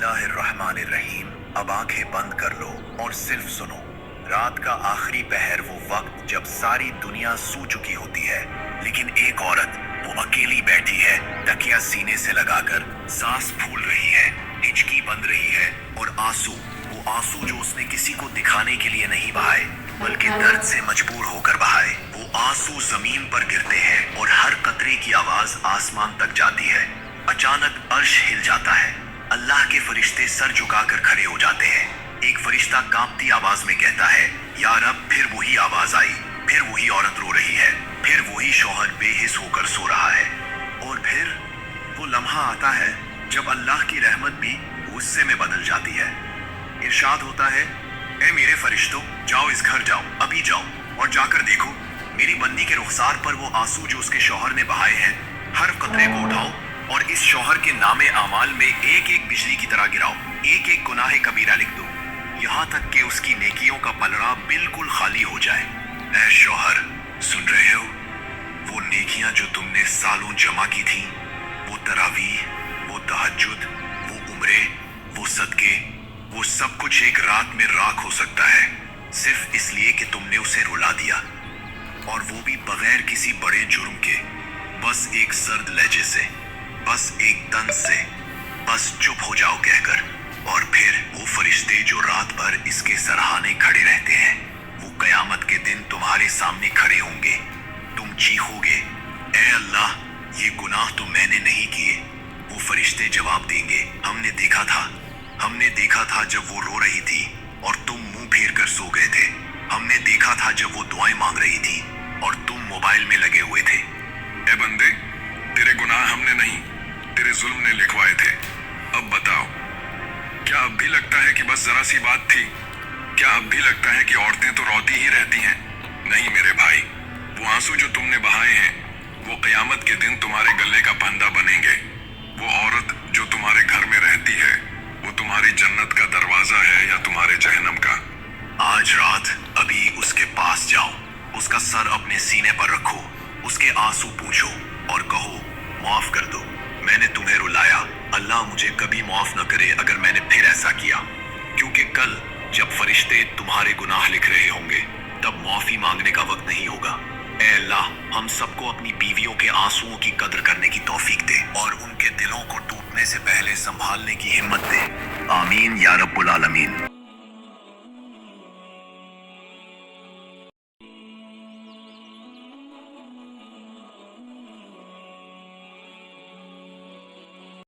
बिस्मिल्लाहिर्रहमानिर्रहीम। अब आंखें बंद कर लो और सिर्फ सुनो। रात का आखिरी पहर, वो वक्त जब सारी दुनिया सो चुकी होती है, लेकिन एक औरत वो अकेली बैठी है, तकिया सीने से लगाकर, सांस फूल रही है, हिचकी बंद रही है, और वो आंसू जो उसने किसी को दिखाने के लिए नहीं बहाए, बल्कि दर्द से मजबूर होकर बहाए। वो आंसू जमीन पर गिरते हैं और हर कतरे की आवाज आसमान तक जाती है। अचानक अर्श हिल जाता है, अल्लाह के फरिश्ते सर झुकाकर खड़े हो जाते हैं। एक फरिश्ता कांपती आवाज में कहता है, या रब। फिर वही आवाज आई, फिर वही औरत रो रही है, फिर वही शौहर बेहिस होकर सो रहा है। और फिर वो लम्हा आता है जब अल्लाह की रहमत भी गुस्से में बदल जाती है। इरशाद होता है, ए मेरे फरिश्तों, जाओ, इस घर जाओ, अभी जाओ, और जाकर देखो मेरी बंदी के रुखसार पर वो आंसू जो उसके शौहर ने बहाए हैं, हर कतरे को उठाओ और इस शौहर के नामे आमाल में एक एक बिजली की तरह गिराओ, एक एक गुनाह कबीरा लिख दो, यहाँ तक कि उसकी नेकियों का पलड़ा बिल्कुल खाली हो जाए। ऐ शौहर, सुन रहे हो? वो नेकियां जो तुमने सालों जमा की थी, वो तरावीह, वो तहज्जुद, वो उम्रे, वो सदके, वो सब कुछ एक रात में राख हो सकता है, सिर्फ इसलिए कि तुमने उसे रुला दिया, और वो भी बगैर किसी बड़े जुर्म के, बस एक सर्द लहजे से, बस एक तंज से, बस चुप हो जाओ कहकर। और फिर वो फरिश्ते जो रात भर इसके सराहने खड़े रहते हैं, वो कयामत के दिन तुम्हारे सामने खड़े होंगे। तुम चीखोगे, ए अल्लाह, ये गुनाह तो मैंने नहीं किए। वो फरिश्ते जवाब देंगे, हमने देखा था जब वो रो रही थी और तुम मुंह फेर कर सो गए थे। हमने देखा था जब वो दुआएं मांग रही थी और तुम मोबाइल में लगे हुए थे। ए बंदे, तेरे गुनाह हमने नहीं, तेरे जुल्म ने लिखवाए थे। अब बताओ, क्या अब भी लगता है कि बस जरा सी बात थी? क्या अब भी लगता है कि औरतें तो रोती ही रहती हैं? नहीं मेरे भाई, वो आंसू जो तुमने बहाए हैं, वो कयामत के दिन तुम्हारे गले का फंदा बनेंगे। वो औरत जो तुम्हारे घर में रहती है, वो तुम्हारी जन्नत का दरवाजा है या तुम्हारे जहन्नम का? आज रात अभी उसके पास जाओ, उसका सर अपने सीने पर रखो, उसके आंसू पूछो और कहो, माफ कर दो, मैंने तुम्हें रुलाया। अल्लाह मुझे कभी माफ न करे अगर मैंने फिर ऐसा किया, क्योंकि कल जब फरिश्ते तुम्हारे गुनाह लिख रहे होंगे, तब माफी मांगने का वक्त नहीं होगा। ए अल्लाह, हम सबको अपनी बीवियों के आंसुओं की कदर करने की तौफीक दे और उनके दिलों को टूटने से पहले संभालने की हिम्मत दे। आमीन या रब्बुल आलमीन।